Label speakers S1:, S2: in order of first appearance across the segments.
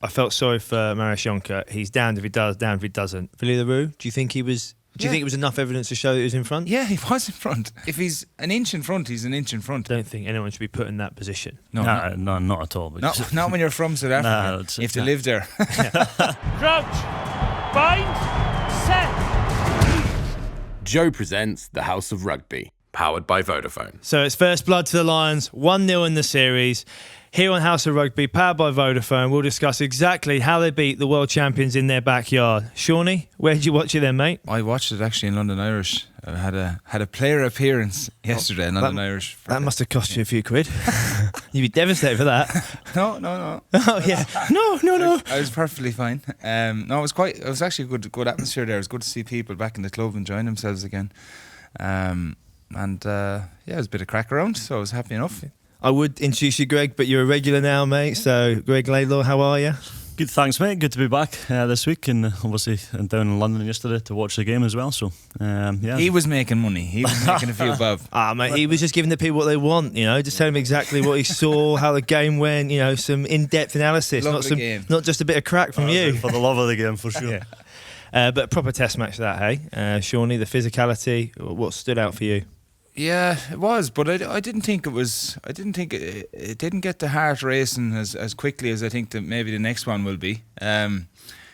S1: I felt sorry for Marius Jonker. He's damned if he does, damned if he doesn't. Villiers-Leroux, do you think he was? Do you think it was enough evidence to show that he was in front?
S2: Yeah, he was in front. If he's an inch in front, he's an inch in front.
S1: I don't think anyone should be put in that position.
S3: No, not at all.
S2: Not when you're from South Africa. You have to live there.
S4: Crouch, bind, set.
S5: Joe presents The House of Rugby, powered by Vodafone.
S1: So it's first blood to the Lions, 1-0 in the series. Here on House of Rugby, powered by Vodafone, we'll discuss exactly how they beat the world champions in their backyard. Shawnee, where did you watch it then, mate?
S2: I watched it actually in London Irish. I had a player appearance yesterday in London Irish.
S1: That must have cost you a few quid. You'd be devastated for that.
S2: No.
S1: Oh yeah, no.
S2: I was perfectly fine. It was actually a good atmosphere there. It was good to see people back in the club enjoying themselves again. It was a bit of crack around, so I was happy enough.
S1: I would introduce you, Greg, but you're a regular now, mate. So, Greig Laidlaw, how are you?
S3: Good, thanks, mate. Good to be back this week, and obviously down in London yesterday to watch the game as well. So,
S2: he was making money. He was making a few bob.
S1: Mate, he was just giving the people what they want. Just telling them exactly what he saw, how the game went. Some in-depth analysis, not just a bit of crack from you.
S3: For the love of the game, for sure.
S1: But a proper test match that, hey, Shawnee. The physicality. What stood out for you?
S2: Yeah, it was, but I didn't think it was. I didn't think it didn't get the heart racing as quickly as I think that maybe the next one will be. It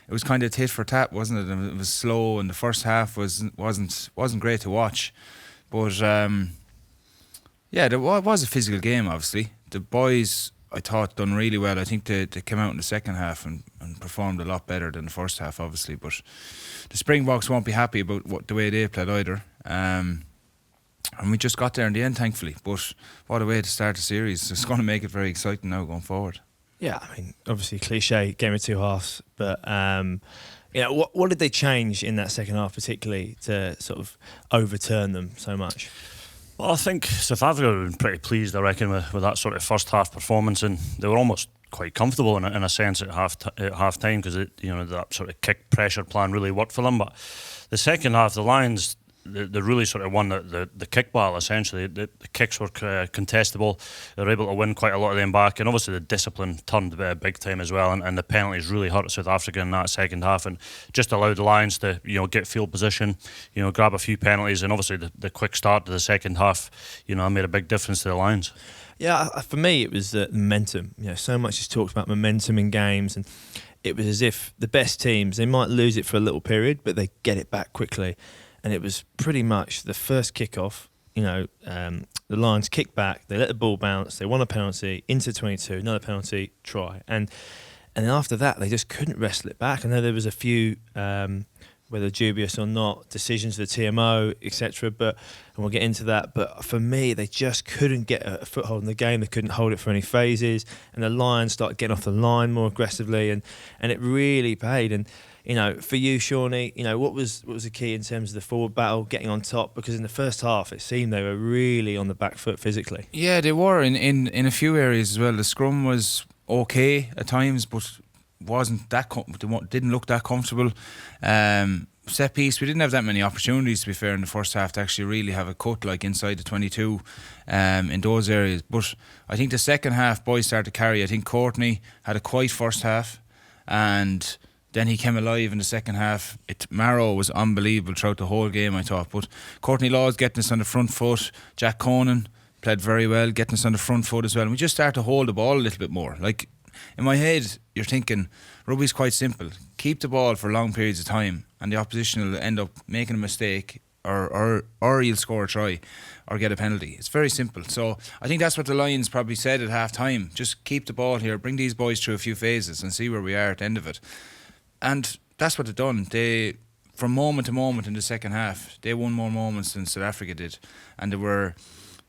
S2: was kind of tit for tat, wasn't it? And it was slow, and the first half wasn't great to watch. But there was a physical game. Obviously, the boys I thought done really well. I think they came out in the second half and performed a lot better than the first half, obviously. But the Springboks won't be happy about the way they played either. And we just got there in the end, thankfully. But what a way to start the series. It's going to make it very exciting now going forward.
S1: Yeah, I mean, obviously cliche, game of two halves. But, what did they change in that second half particularly to sort of overturn them so much?
S3: Well, I think South Africa have been pretty pleased, I reckon, with that sort of first half performance. And they were almost quite comfortable in a sense at half time because that sort of kick pressure plan really worked for them. But the second half, the Lions... They really sort of won the kick battle, essentially. The kicks were contestable. They were able to win quite a lot of them back. And obviously the discipline turned big time as well. And the penalties really hurt South Africa in that second half and just allowed the Lions to get field position, grab a few penalties. And obviously the quick start to the second half, made a big difference to the Lions.
S1: Yeah, for me it was the momentum. So much is talked about momentum in games. And it was as if the best teams, they might lose it for a little period, but they get it back quickly. And it was pretty much the first kick-off, the Lions kicked back, they let the ball bounce, they won a penalty, into 22, another penalty, try. And then after that, they just couldn't wrestle it back. I know there was a few, whether dubious or not, decisions of the TMO, etc. And we'll get into that. But for me, they just couldn't get a foothold in the game. They couldn't hold it for any phases. And the Lions started getting off the line more aggressively. And it really paid. And for you, Shawnee, what was the key in terms of the forward battle, getting on top? Because in the first half, it seemed they were really on the back foot physically. Yeah,
S2: they were in a few areas as well. The scrum was okay at times, but wasn't that didn't look that comfortable. Set piece, we didn't have that many opportunities, to be fair, in the first half to actually really have a cut like inside the 22 in those areas. But I think the second half, boys started to carry. I think Courtney had a quiet first half, and then he came alive in the second half. Marrow was unbelievable throughout the whole game, I thought. But Courtney Laws getting us on the front foot. Jack Conan played very well, getting us on the front foot as well. And we just started to hold the ball a little bit more. Like, in my head, you're thinking, rugby's quite simple. Keep the ball for long periods of time, and the opposition will end up making a mistake, or you'll score a try, or get a penalty. It's very simple. So I think that's what the Lions probably said at half time. Just keep the ball here, bring these boys through a few phases, and see where we are at the end of it. And that's what they've done. They, from moment to moment in the second half, they won more moments than South Africa did, and they were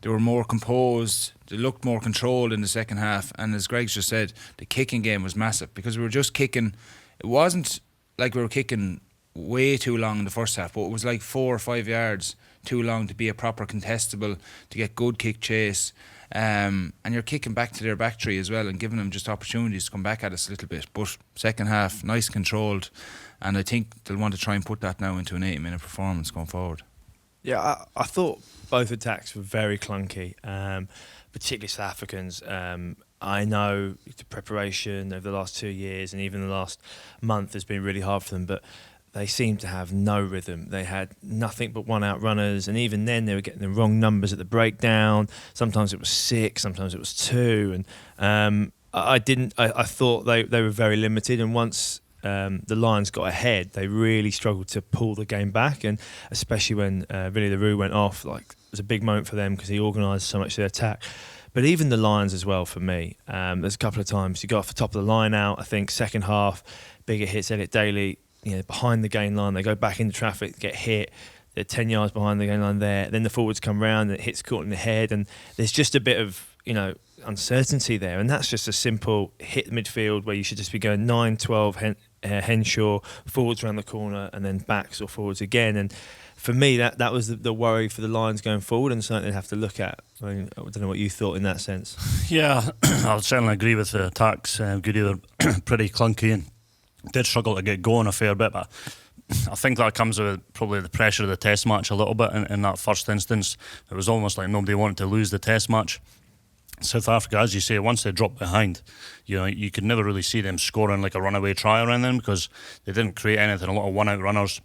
S2: more composed. They looked more controlled in the second half. And as Greg just said, the kicking game was massive because we were just kicking. It wasn't like we were kicking way too long in the first half, but it was like 4 or 5 yards too long to be a proper contestable, to get good kick chase. And you're kicking back to their back tree as well and giving them just opportunities to come back at us a little bit. But second half, nice controlled, and I think they'll want to try and put that now into an 80-minute performance going forward.
S1: Yeah, I thought both attacks were very clunky, particularly South Africans. I know the preparation over the last 2 years and even the last month has been really hard for them, but they seemed to have no rhythm. They had nothing but one-out runners, and even then they were getting the wrong numbers at the breakdown. Sometimes it was 6, sometimes it was 2, and I thought they were very limited, and once the Lions got ahead, they really struggled to pull the game back, and especially when Billy LaRue went off, like, it was a big moment for them because he organised so much of their attack. But even the Lions as well, for me, there's a couple of times you got off the top of the line out. I think second half, bigger hits, Elliot Daly, behind the gain line, they go back into traffic, get hit. They're 10 yards behind the gain line there. Then the forwards come round and it hits Courtney in the head, and there's just a bit of uncertainty there, and that's just a simple hit midfield where you should just be going 9-12 Henshaw forwards around the corner and then backs or forwards again. And for me, that was the worry for the Lions going forward, and something they have to look at. I don't know what you thought in that sense.
S3: Yeah, I'll certainly agree with the attacks. Goodie were pretty clunky and did struggle to get going a fair bit, but I think that comes with probably the pressure of the test match a little bit. In that first instance, it was almost like nobody wanted to lose the test match. South Africa, as you say, once they dropped behind, you could never really see them scoring like a runaway try around them because they didn't create anything, a lot of one-out runners.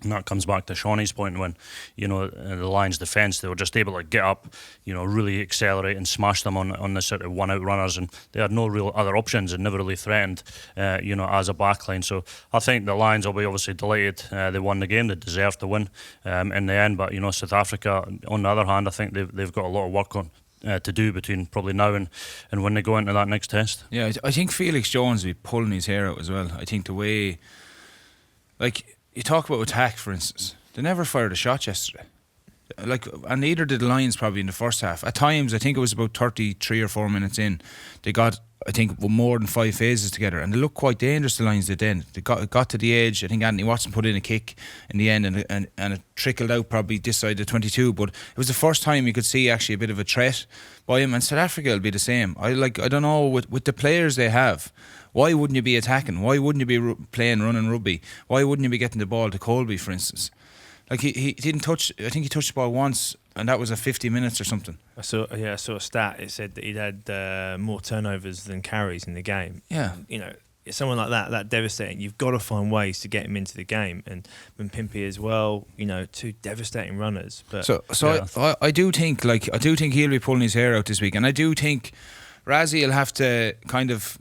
S3: And that comes back to Shawnee's point when, the Lions' defence, they were just able to get up, really accelerate and smash them on the sort of one-out runners, and they had no real other options and never really threatened, as a backline. So I think the Lions will be obviously delighted they won the game. They deserved to win in the end. But, South Africa, on the other hand, I think they've got a lot of work on to do between probably now and when they go into that next test. Yeah,
S2: I think Felix Jones will be pulling his hair out as well. I think the way, you talk about attack, for instance, they never fired a shot yesterday. And neither did the Lions probably in the first half. At times, I think it was about 33 or 4 minutes in, they got, I think, more than 5 phases together, and they looked quite dangerous, the Lions did then. They got to the edge. I think Anthony Watson put in a kick in the end, and it trickled out probably this side of 22, but it was the first time you could see actually a bit of a threat by him, and South Africa will be the same. I don't know, with the players they have, why wouldn't you be attacking? Why wouldn't you be playing running rugby? Why wouldn't you be getting the ball to Colby, for instance? He didn't touch. I think he touched the ball once, and that was at 50 minutes or something.
S1: I saw a stat. It said that he'd had more turnovers than carries in the game.
S2: Yeah,
S1: someone like that devastating. You've got to find ways to get him into the game. And Mpimpy as well. 2 devastating runners. But
S2: yeah. I do think he'll be pulling his hair out this week, and I do think Razzie will have to kind of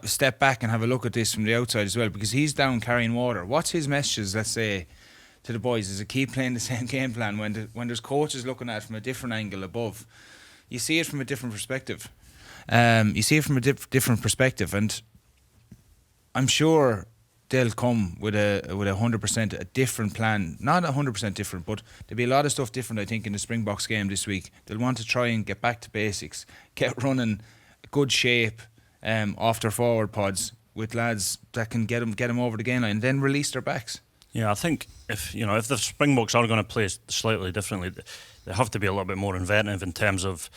S2: step back and have a look at this from the outside as well, because he's down carrying water. What's his messages, let's say, to the boys? Is it keep playing the same game plan when there's coaches looking at it from a different angle above? You see it from a different perspective. Different perspective, and I'm sure they'll come with a 100% a different plan. Not 100% different, but there'll be a lot of stuff different, I think, in the Springboks game this week. They'll want to try and get back to basics, get running good shape off their forward pods with lads that can get them over the gain line, and then release their backs.
S3: Yeah, I think if the Springboks are going to play slightly differently, they have to be a little bit more inventive in terms of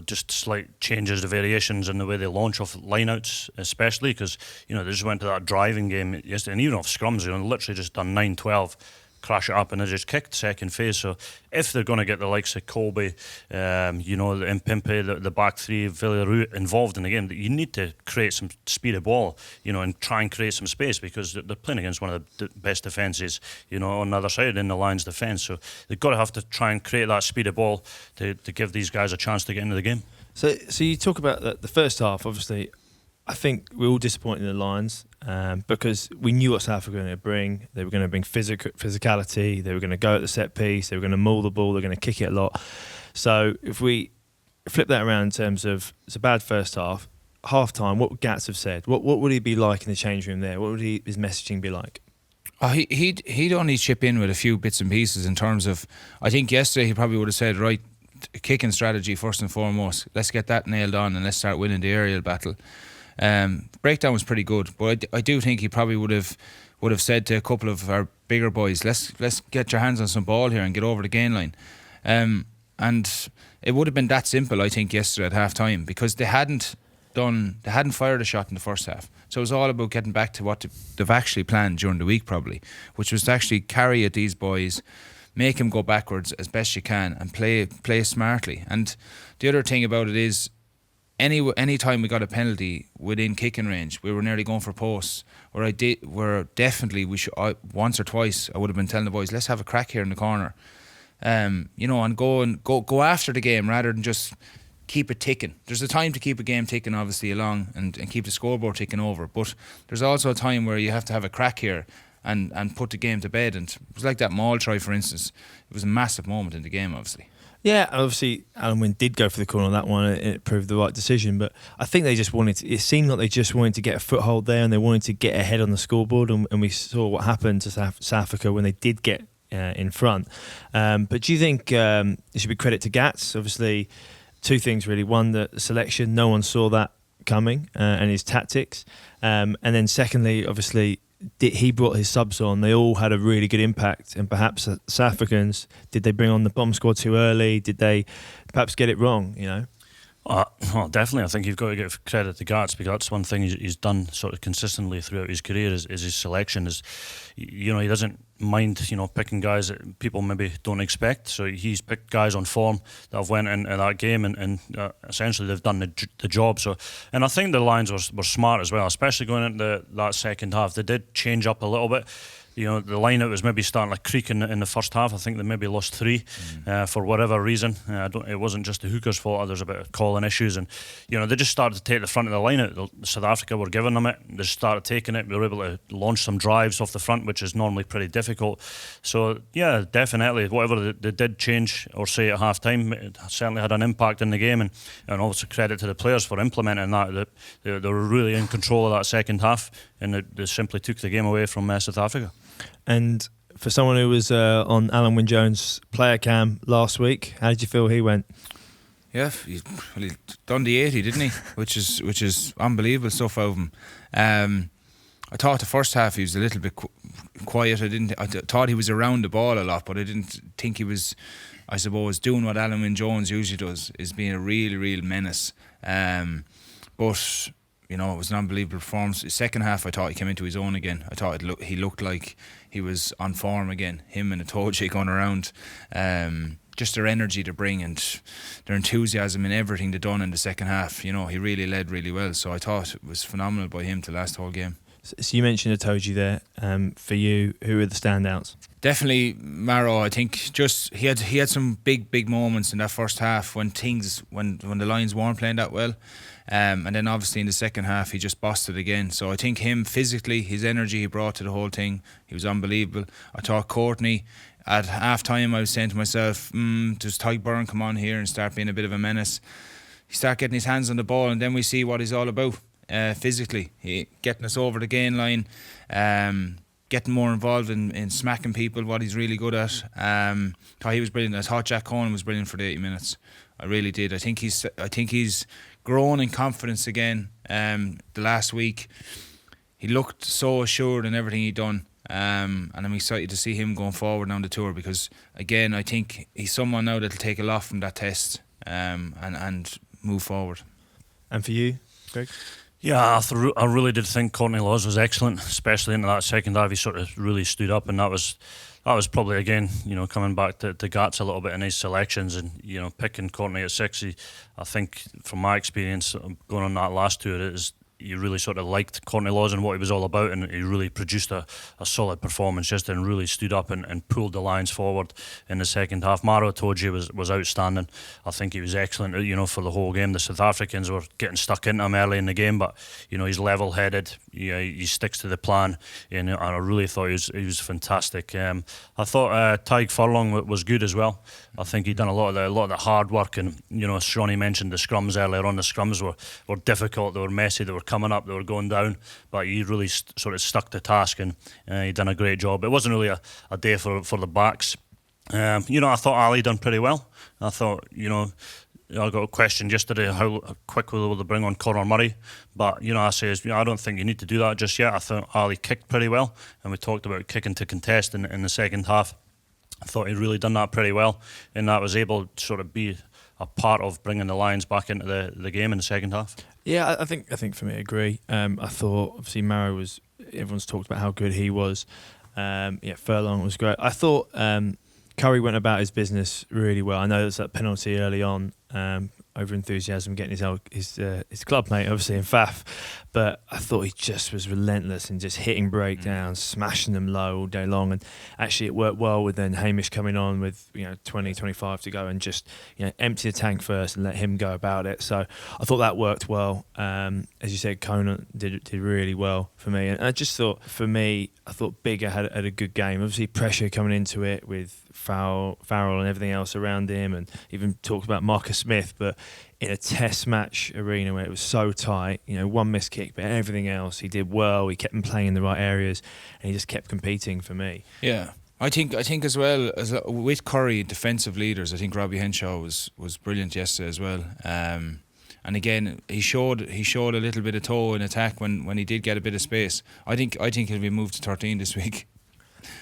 S3: just slight changes, the variations in the way they launch off lineouts, especially because they just went to that driving game yesterday, and even off scrums, literally just done 9-12. Crash it up and they just kicked second phase. So if they're going to get the likes of Colby, the Mpimpy, the back three, Villaroo involved in the game, you need to create some speed of ball, and try and create some space, because they're playing against one of the best defences, on the other side in the Lions' defence. So they've got to have to try and create that speed of ball to give these guys a chance to get into the game.
S1: So you talk about the first half, obviously. I think we're all disappointed in the Lions because we knew what South Africa were going to bring. They were going to bring physicality. They were going to go at the set piece. They were going to maul the ball. They were going to kick it a lot. So if we flip that around in terms of it's a bad first half, half-time, what would Gats have said? What would he be like in the change room there? What would his messaging be like?
S2: He'd only chip in with a few bits and pieces in terms of, I think yesterday he probably would have said, right, kicking strategy first and foremost. Let's get that nailed on and let's start winning the aerial battle. Breakdown was pretty good, but I do think he probably would have said to a couple of our bigger boys, let's get your hands on some ball here and get over the gain line, and it would have been that simple, I think, yesterday at half time, because they hadn't fired a shot in the first half, so it was all about getting back to what they've actually planned during the week, probably, which was to actually carry at these boys, make them go backwards as best you can, and play smartly. And the other thing about it is, any time we got a penalty within kicking range, we were nearly going for posts. Where definitely we should, once or twice I would have been telling the boys, let's have a crack here in the corner, and go after the game rather than just keep it ticking. There's a time to keep a game ticking, obviously, along and keep the scoreboard ticking over. But there's also a time where you have to have a crack here and put the game to bed. And it was like that Maul try, for instance. It was a massive moment in the game, obviously.
S1: Yeah, obviously Alan Wynne did go for the corner on that one, and it proved the right decision. But I think they just wanted to, it seemed like they just wanted to get a foothold there, and they wanted to get ahead on the scoreboard. And we saw what happened to South Africa when they did get in front. But do you think it should be credit to Gats? Obviously, two things really. One, the selection, no one saw that coming, and his tactics. And then secondly, obviously, he brought his subs on. They all had a really good impact. And perhaps South Africans, did they bring on the bomb squad too early? Did they perhaps get it wrong, you know?
S3: Well, definitely. I think you've got to give credit to Gats, because that's one thing he's done sort of consistently throughout his career is his selection. He doesn't mind picking guys that people maybe don't expect. So he's picked guys on form that have went in that game and essentially they've done the job. So, and I think the Lions were smart as well, especially going into that second half. They did change up a little bit. The lineup was maybe starting to creak in the first half. I think they maybe lost 3 for whatever reason. It wasn't just the hookers' fault. There's a bit of calling issues, and they just started to take the front of the lineup. South Africa were giving them it. They started taking it. We were able to launch some drives off the front, which is normally pretty difficult. So yeah, definitely, whatever they did change or say at half time, it certainly had an impact in the game, and also credit to the players for implementing that. They were really in control of that second half, and they simply took the game away from South Africa.
S1: And for someone who was on Alan Wynne-Jones' player cam last week, how did you feel he went?
S2: Yeah, he done the 80, didn't he? which is unbelievable stuff out of him. I thought the first half he was a little bit quiet. I thought he was around the ball a lot, but I didn't think he was, I suppose, doing what Alan Wynne-Jones usually does, is being a real menace. But it was an unbelievable performance. The second half, I thought he came into his own again. I thought he looked like he was on form again. Him and Itoje going around. Just their energy to bring and their enthusiasm in everything they done in the second half. He really led really well. So I thought it was phenomenal by him to last the whole game.
S1: So you mentioned Itoje there. For you, who are the standouts?
S2: Definitely Maro. I think just he had some big moments in that first half when the Lions weren't playing that well. And then obviously in the second half he just busted again. So I think him physically, his energy he brought to the whole thing, he was unbelievable. I thought Courtney, at half time I was saying to myself, does Tyke Byrne come on here and start being a bit of a menace? He start getting his hands on the ball, and then we see what he's all about physically. Getting us over the gain line, getting more involved in smacking people, what he's really good at. Thought he was brilliant. I thought Jack Cohen was brilliant for the 80 minutes. I really did. I think he's grown in confidence again. The last week he looked so assured in everything he'd done, and I'm excited to see him going forward on the tour, because again I think he's someone now that'll take a lot from that test and move forward. And for you, Greig?
S3: Yeah, I really did think Courtney Laws was excellent, especially into that second half. He sort of really stood up, and that was probably, again, coming back to Gats a little bit in his selections, and picking Courtney at 6. I think from my experience going on that last tour, is you really sort of liked Courtney Laws and what he was all about, and he really produced a solid performance just, and really stood up and pulled the Lions forward in the second half. Maro Itoje was outstanding. I think he was excellent, for the whole game. The South Africans were getting stuck into him early in the game, but he's level-headed. He sticks to the plan, and I really thought he was fantastic. I thought Tyke Furlong was good as well. I think he'd done a lot of the hard work, and as Shawnee mentioned, the scrums earlier on. The scrums were difficult. They were messy. They were coming up. They were going down. But he really sort of stuck to task, and he'd done a great job. It wasn't really a day for the backs. I thought Ali done pretty well. I thought I got a question yesterday how quickly will they bring on Conor Murray, but I says I don't think you need to do that just yet. I thought Ali kicked pretty well, and we talked about kicking to contest in the second half. I thought he'd really done that pretty well, and that was able to sort of be a part of bringing the Lions back into the game in the second half. Yeah,
S1: I think for me, I agree. I thought obviously Maro was. Everyone's talked about how good he was. Furlong was great. I thought Curry went about his business really well. I know there's that penalty early on. I over enthusiasm getting his club mate obviously in Faf, but I thought he just was relentless and just hitting breakdowns, smashing them low all day long, and actually it worked well with then Hamish coming on with 20-25 to go and just empty the tank first and let him go about it. So I thought that worked well. As you said, Conan did really well for me, and I just thought I thought Bigger had a good game. Obviously pressure coming into it with Farrell and everything else around him, and even talked about Marcus Smith, but in a test match arena where it was so tight, one missed kick, but everything else he did well. He kept him playing in the right areas, and he just kept competing for me.
S2: Yeah, I think as well as with Curry defensive leaders, I think Robbie Henshaw was brilliant yesterday as well. And again, he showed a little bit of toe in attack when he did get a bit of space. I think he'll be moved to 13 this week.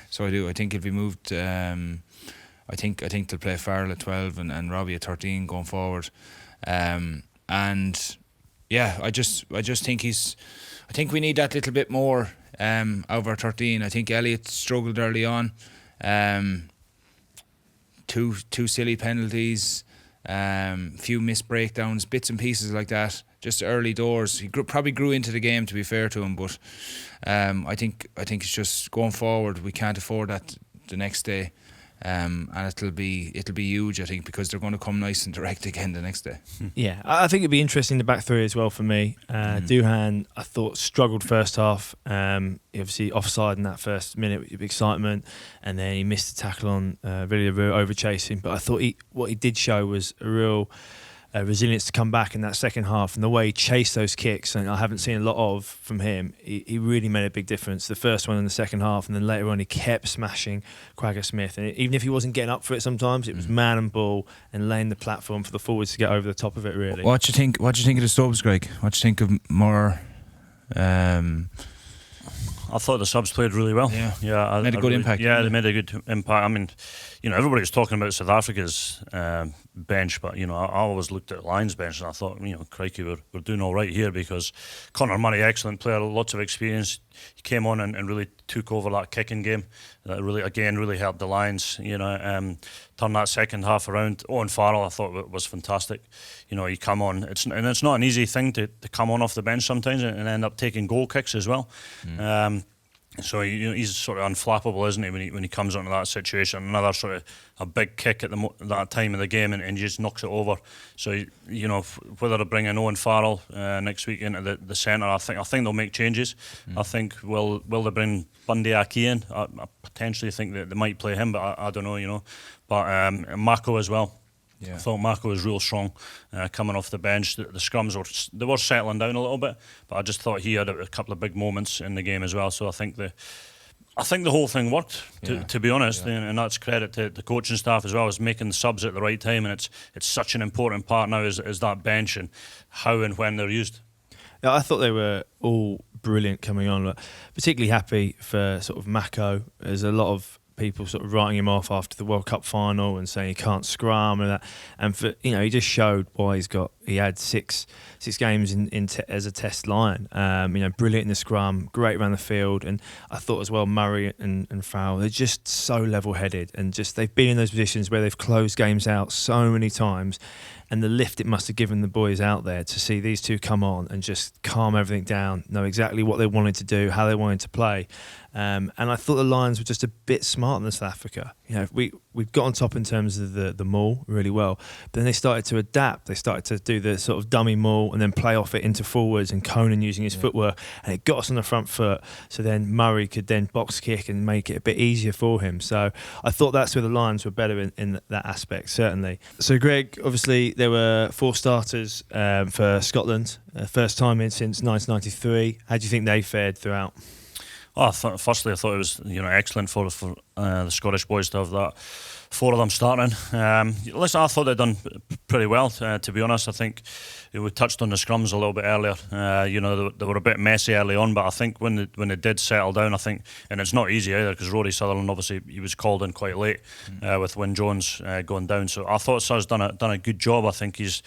S2: So I do. I think he'll be moved. I think they'll play Farrell at 12 and Robbie at 13 going forward. And yeah, I just think I think we need that little bit more over 13. I think Elliott struggled early on. Two silly penalties, few missed breakdowns, bits and pieces like that. Just early doors. He probably grew into the game, to be fair to him, but I think it's just going forward. We can't afford that the next day. And it'll be huge, I think, because they're going to come nice and direct again the next day.
S1: Yeah, I think it'd be interesting the back three as well for me. Duhan, I thought, struggled first half. Obviously offside in that first minute with excitement, and then he missed the tackle on Villarreal over chasing. But I thought what he did show was a real resilience to come back in that second half, and the way he chased those kicks, and I haven't seen a lot of from him. He really made a big difference. The first one in the second half, and then later on he kept smashing Quagga Smith, and even if he wasn't getting up for it sometimes, it was man and ball and laying the platform for the forwards to get over the top of it, really.
S2: What do you think of the subs, Greig? What do you think of more?
S3: I thought the subs played really well.
S2: Yeah, made a good impact.
S3: Yeah, they made a good impact. I mean, everybody was talking about South Africa's bench, but I always looked at Lions' bench and I thought, crikey, we're doing all right here, because Conor Murray, excellent player, lots of experience. He came on and really took over that kicking game. That really helped the Lions. Turn that second half around. Owen Farrell, I thought was fantastic. You come on, it's not an easy thing to come on off the bench sometimes and end up taking goal kicks as well. So he's sort of unflappable, isn't he, when he comes onto that situation? Another sort of a big kick at that time of the game, and he just knocks it over. So whether to bring in Owen Farrell next week into the centre, I think they'll make changes. I think will they bring Bundy Aki in? I potentially think that they might play him, but I don't know. But Mako as well. Yeah. I thought Mako was real strong coming off the bench. The scrums were settling down a little bit, but I just thought he had a couple of big moments in the game as well. So I think the whole thing worked, to be honest, and that's credit to the coaching staff as well, as making the subs at the right time, and it's such an important part now is that bench and how and when they're used.
S1: Yeah, I thought they were all brilliant coming on. Particularly happy for sort of Mako. There's a lot of people sort of writing him off after the World Cup final and saying he can't scrum and that, and for he just showed why he had six games as a test line. Brilliant in the scrum, great around the field, and I thought as well Murray and Farrell, they're just so level-headed, and just they've been in those positions where they've closed games out so many times, and the lift it must have given the boys out there to see these two come on and just calm everything down, know exactly what they wanted to do, how they wanted to play. And I thought the Lions were just a bit smarter than South Africa. We've got on top in terms of the maul really well, but then they started to adapt. They started to do the sort of dummy maul and then play off it into forwards, and Conan using his footwork, and it got us on the front foot. So then Murray could then box kick and make it a bit easier for him. So I thought that's where the Lions were better in that aspect, certainly. So Greig, obviously there were 4 starters for Scotland, first time in since 1993. How do you think they fared throughout?
S3: Firstly, I thought it was excellent for the Scottish boys to have that 4 of them starting. Listen, I thought they'd done pretty well. To be honest, I think we touched on the scrums a little bit earlier. They were a bit messy early on, but I think when they did settle down, I think, and it's not easy either, because Rory Sutherland obviously he was called in quite late with Wyn Jones going down. So I thought Suz done a good job. I think he's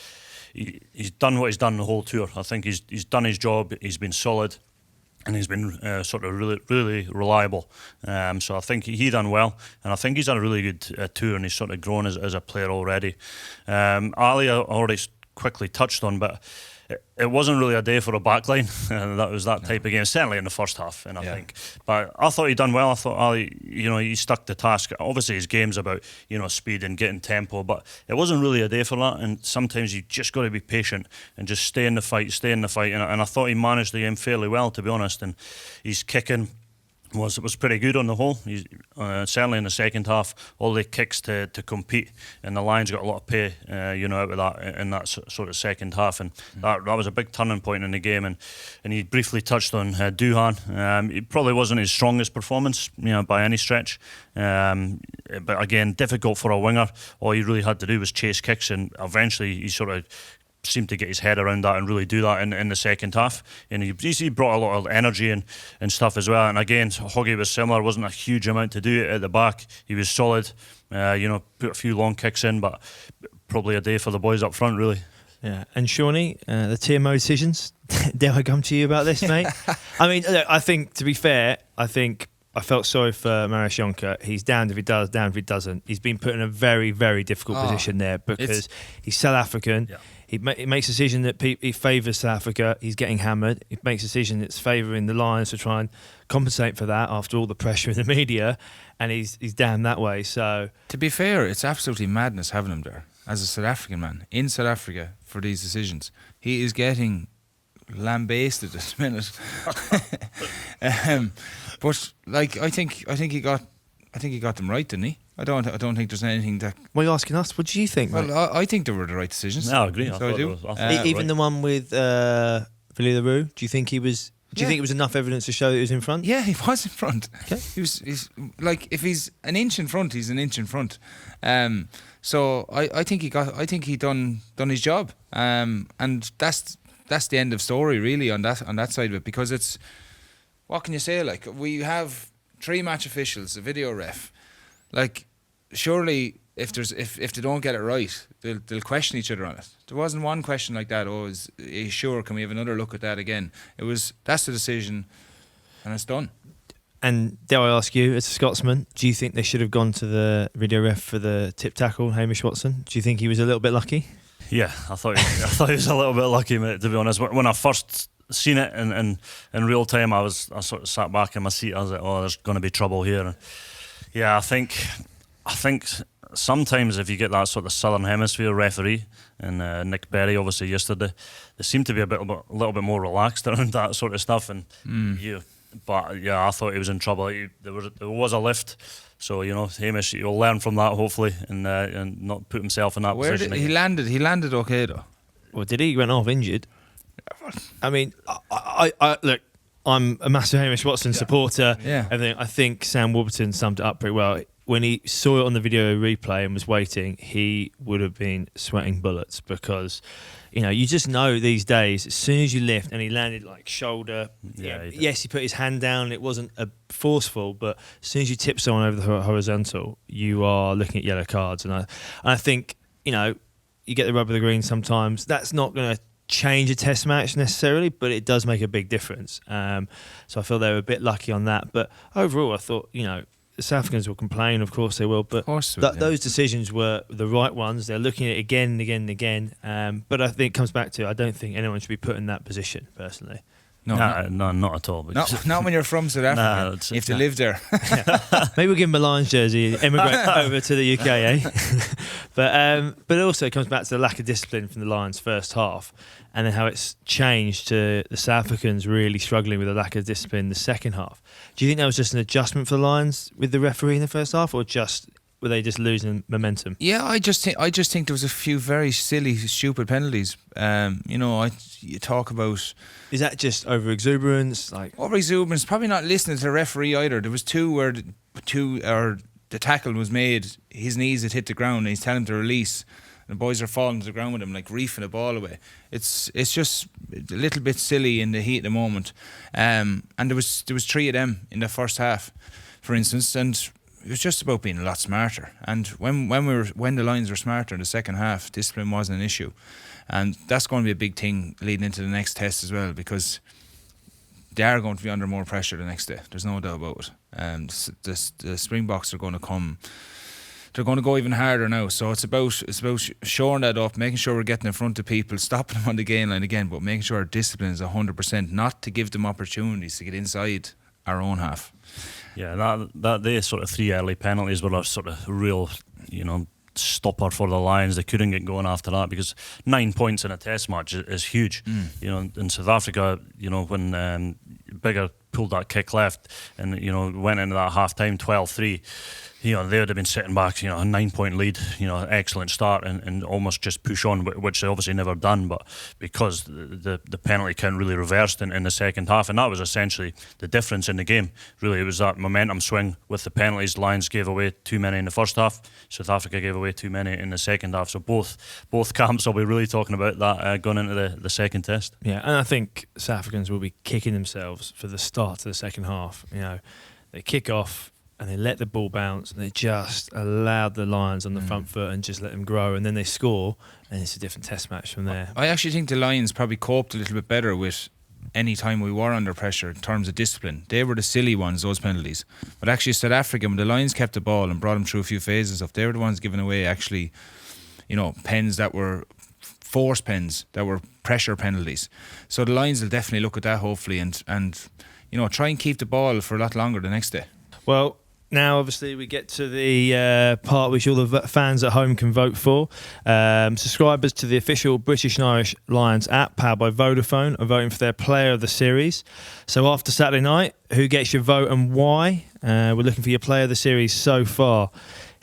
S3: done what he's done the whole tour. I think he's done his job. He's been solid. And he's been sort of really, really reliable. So I think he done well, and I think he's had a really good tour, and he's sort of grown as a player already. Ali already quickly touched on, but it wasn't really a day for a backline. That was that type of game, certainly in the first half. And I think, but I thought he'd done well. I thought, he stuck to task. Obviously, his game's about speed and getting tempo, but it wasn't really a day for that. And sometimes you just got to be patient and just stay in the fight. And I thought he managed the game fairly well, to be honest. And he's kicking was pretty good on the whole. He's, certainly in the second half, all the kicks to compete, and the Lions got a lot of pay, out of that in that sort of second half, and that was a big turning point in the game. And he briefly touched on Duhan. It probably wasn't his strongest performance, by any stretch. But again, difficult for a winger. All he really had to do was chase kicks, and eventually he sort of seemed to get his head around that and really do that in the second half. And he brought a lot of energy and stuff as well. And again, Hoggy was similar. Wasn't a huge amount to do at the back. He was solid. Put a few long kicks in, but probably a day for the boys up front, really.
S1: Yeah, and Shawnee, the Tmo decisions. Dare I come to you about this, mate? I mean, look, I think, to be fair, I felt sorry for Marius Jonker. He's down if he does, down if he doesn't. He's been put in a very, very difficult position there because he's South African. Yeah. He makes a decision that he favours South Africa. He's getting hammered. He makes a decision that's favouring the Lions to try and compensate for that after all the pressure in the media, and he's down that way. So,
S2: to be fair, it's absolutely madness having him there as a South African man in South Africa for these decisions. He is getting lambasted at the minute. But I think he got them right, didn't he? I don't think there's anything that.
S1: Why are you asking us? What do you think?
S2: Well, I think they were the right decisions.
S3: No, I agree.
S2: So I do.
S1: Even the one with Villiers-Leroux, do you think he was? Do you think it was enough evidence to show that he was in front?
S2: Yeah, he was in front.
S1: Okay.
S2: He's like, if he's an inch in front, he's an inch in front. So I think he done his job. And that's the end of story really on that side of it, because it's, what can you say? Like, we have 3 match officials, a video ref. Like, surely if they don't get it right, they'll question each other on it. There wasn't one question like that. Oh, is he sure? Can we have another look at that again? That's the decision, and it's done.
S1: And dare I ask you, as a Scotsman, do you think they should have gone to the video ref for the tip tackle, Hamish Watson? Do you think he was a little bit lucky?
S3: Yeah, I thought he was a little bit lucky, mate, to be honest. When I first seen it in real time, I sort of sat back in my seat. I was like, oh, there's going to be trouble here. And yeah, I think sometimes if you get that sort of Southern Hemisphere referee, and Nick Berry obviously yesterday, they seem to be a little bit more relaxed around that sort of stuff. And but yeah, I thought he was in trouble. There was a lift, so Hamish, he'll learn from that hopefully, and not put himself in that position.
S2: He landed okay though.
S1: Well, did he? He went off injured. I mean, I look, I'm a massive Hamish Watson supporter.
S2: Yeah.
S1: Everything. I think Sam Warburton summed it up pretty well. When he saw it on the video replay and was waiting, he would have been sweating bullets, because you just know these days, as soon as you lift, and he landed like shoulder.
S3: Yeah.
S1: Yes, he put his hand down. It wasn't forceful, but as soon as you tip someone over the horizontal, you are looking at yellow cards. And I think you get the rub of the green sometimes. That's not going to change a test match necessarily, but it does make a big difference. So I feel they were a bit lucky on that. But overall, I thought the South Africans will complain, of course they will, but those decisions were the right ones. They're looking at it again and again and again. But I think it comes back to, I don't think anyone should be put in that position, personally.
S3: No, not at all.
S2: Not when you're from South Africa. If they live there.
S1: Maybe we'll give him a Lions jersey, emigrate over to the UK, eh? But also it comes back to the lack of discipline from the Lions first half, and then how it's changed to the South Africans really struggling with a lack of discipline in the second half. Do you think that was just an adjustment for the Lions with the referee in the first half, or were they just losing momentum?
S2: Yeah, I just think there was a few very silly, stupid penalties. You talk about,
S1: is that just over exuberance?
S2: Over exuberance, probably not listening to the referee either. There was two where the tackle was made, his knees had hit the ground, and he's telling him to release. And the boys are falling to the ground with him, like reefing the ball away. It's just a little bit silly in the heat of the moment. And there was 3 of them in the first half, for instance, and it was just about being a lot smarter. And when the Lions were smarter in the second half, discipline wasn't an issue. And that's going to be a big thing leading into the next test as well, because they are going to be under more pressure the next day. There's no doubt about it. The Springboks are going to come they're going to go even harder now. So it's about shoring that up, making sure we're getting in front of people, stopping them on the gain line again, but making sure our discipline is 100%, not to give them opportunities to get inside our own half.
S3: Yeah, that they sort of 3 early penalties were a sort of real, stopper for the Lions. They couldn't get going after that, because 9 points in a test match is huge. In South Africa, when Bigger pulled that kick left and went into that half time 12-3, they would have been sitting back, a 9-point lead, excellent start, and almost just push on, which they obviously never done, but because the penalty count really reversed in the second half, and that was essentially the difference in the game. Really, it was that momentum swing with the penalties. Lions gave away too many in the first half, South Africa gave away too many in the second half, so both camps will be really talking about that going into the second test.
S1: Yeah, and I think South Africans will be kicking themselves for the start of the second half. They kick off and they let the ball bounce, and they just allowed the Lions on the front foot and just let them grow, and then they score, and it's a different test match from there.
S2: I actually think the Lions probably coped a little bit better with any time we were under pressure in terms of discipline. They were the silly ones, those penalties. But actually South Africa, when the Lions kept the ball and brought them through a few phases of, they were the ones giving away actually, pens that were force pens, that were pressure penalties. So the Lions will definitely look at that, hopefully, and try and keep the ball for a lot longer the next day.
S1: Well, now, obviously, we get to the part which all the fans at home can vote for. Subscribers to the official British and Irish Lions app, powered by Vodafone, are voting for their player of the series. So after Saturday night, who gets your vote and why? We're looking for your player of the series so far.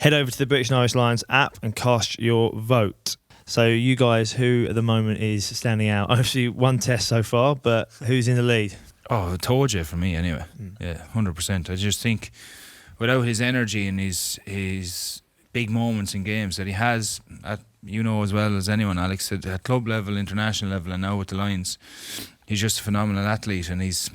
S1: Head over to the British and Irish Lions app and cast your vote. So you guys, who at the moment is standing out? Obviously, one test so far, but who's in the lead?
S2: Oh, I told you, for me anyway. Yeah, 100%. I just think without his energy and his big moments in games that he has, at, as well as anyone, Alex, at club level, international level, and now with the Lions, he's just a phenomenal athlete, and he's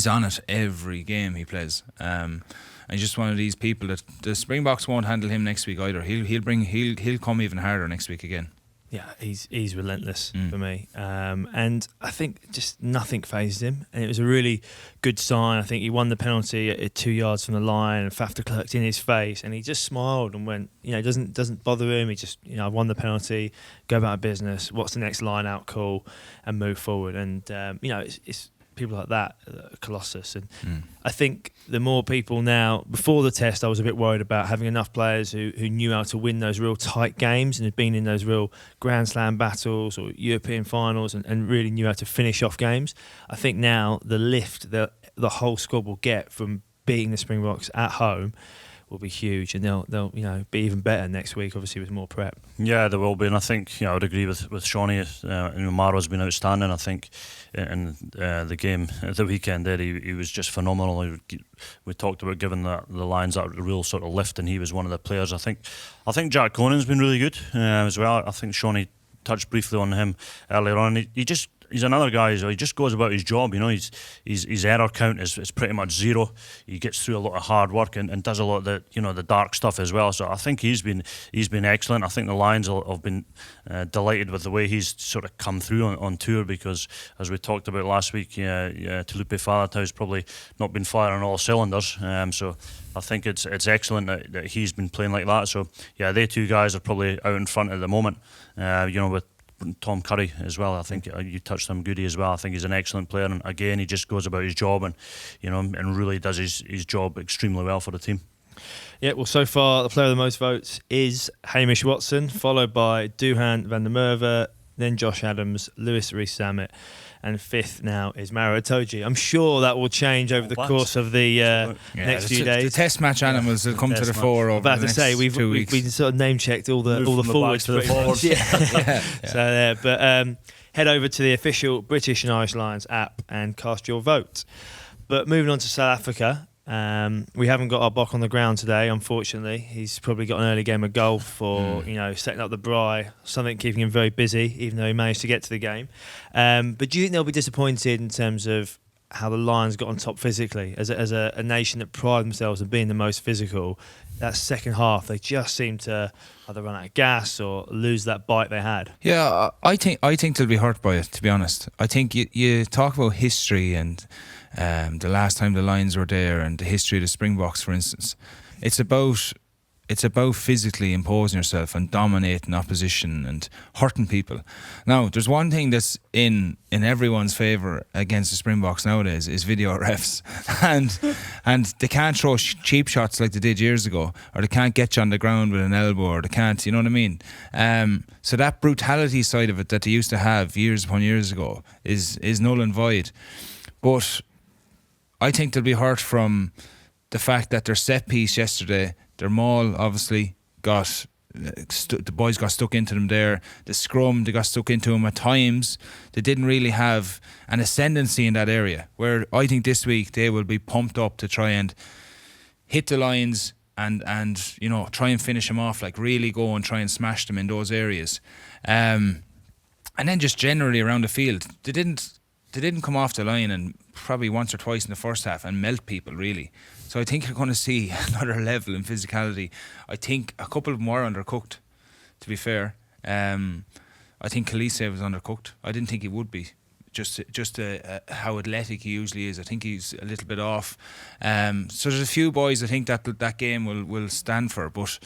S2: on it every game he plays. And he's just one of these people that the Springboks won't handle him next week either. He'll come even harder next week again.
S1: Yeah, he's relentless for me, and I think just nothing fazed him, and it was a really good sign. I think he won the penalty at 2 yards from the line, and Faf de Klerk's in his face, and he just smiled and went, it doesn't bother him. He just, I won the penalty, go about business. What's the next line out? Cool, and move forward. And it's people like that, Colossus. And I think the more people now, before the test, I was a bit worried about having enough players who knew how to win those real tight games and had been in those real Grand Slam battles or European finals and really knew how to finish off games. I think now the lift that the whole squad will get from beating the Springboks at home will be huge, and they'll be even better next week, obviously, with more prep.
S3: Yeah, there will be, and I think I would agree with Shawnee. Mara's been outstanding. I think in the game at the weekend there, he was just phenomenal. We talked about giving the Lions that real sort of lift, and he was one of the players. I think Jack Conan's been really good as well. I think Shawnee touched briefly on him earlier on. He's another guy. He just goes about his job. His error count is pretty much zero. He gets through a lot of hard work and does a lot of the dark stuff as well. So I think he's been excellent. I think the Lions have been delighted with the way he's sort of come through on tour, because as we talked about last week, Tulupe Falatau's probably not been firing on all cylinders. So I think it's excellent that he's been playing like that. So yeah, they two guys are probably out in front at the moment. With Tom Curry as well. I think you touched on Goodie as well. I think he's an excellent player, and again, he just goes about his job and really does his job extremely well for the team.
S1: Yeah, well, so far the player with the most votes is Hamish Watson, followed by Duhan van der Merwe, then Josh Adams, Lewis Rees-Zammit, and fifth now is Maro Itoje. I'm sure that will change over the course of the next few days.
S2: The test match animals will come to the fore over the next 2 weeks.
S1: We've sort of name checked all the forwards
S3: to the forwards.
S1: Yeah. So but head over to the official British and Irish Lions app and cast your vote. But moving on to South Africa. We haven't got our Bok on the ground today, unfortunately. He's probably got an early game of golf or setting up the braai, something keeping him very busy, even though he managed to get to the game. But do you think they'll be disappointed in terms of how the Lions got on top physically? As a nation that pride themselves on being the most physical, that second half they just seem to either run out of gas or lose that bite they had.
S2: Yeah, I think they'll be hurt by it, to be honest. I think you talk about history and the last time the Lions were there and the history of the Springboks, for instance. It's about It's about physically imposing yourself and dominating opposition and hurting people. Now, there's one thing that's in everyone's favour against the Springboks nowadays is video refs, and they can't throw cheap shots like they did years ago, or they can't get you on the ground with an elbow, or they can't, you know what I mean? So that brutality side of it that they used to have years upon years ago is null and void. But I think they'll be hurt from the fact that their set piece yesterday, their maul obviously got the boys got stuck into them there. The scrum, they got stuck into them at times. They didn't really have an ascendancy in that area, where I think this week they will be pumped up to try and hit the lines and you know, try and finish them off, like really go and try and smash them in those areas. And then just generally around the field, they didn't come off the line and probably once or twice in the first half and melt people really. So I think you're going to see another level in physicality. I think a couple of them were undercooked, to be fair. I think Khaleesi was undercooked. I didn't think he would be. Just how athletic he usually is. I think he's a little bit off. So there's a few boys I think that game will stand for. But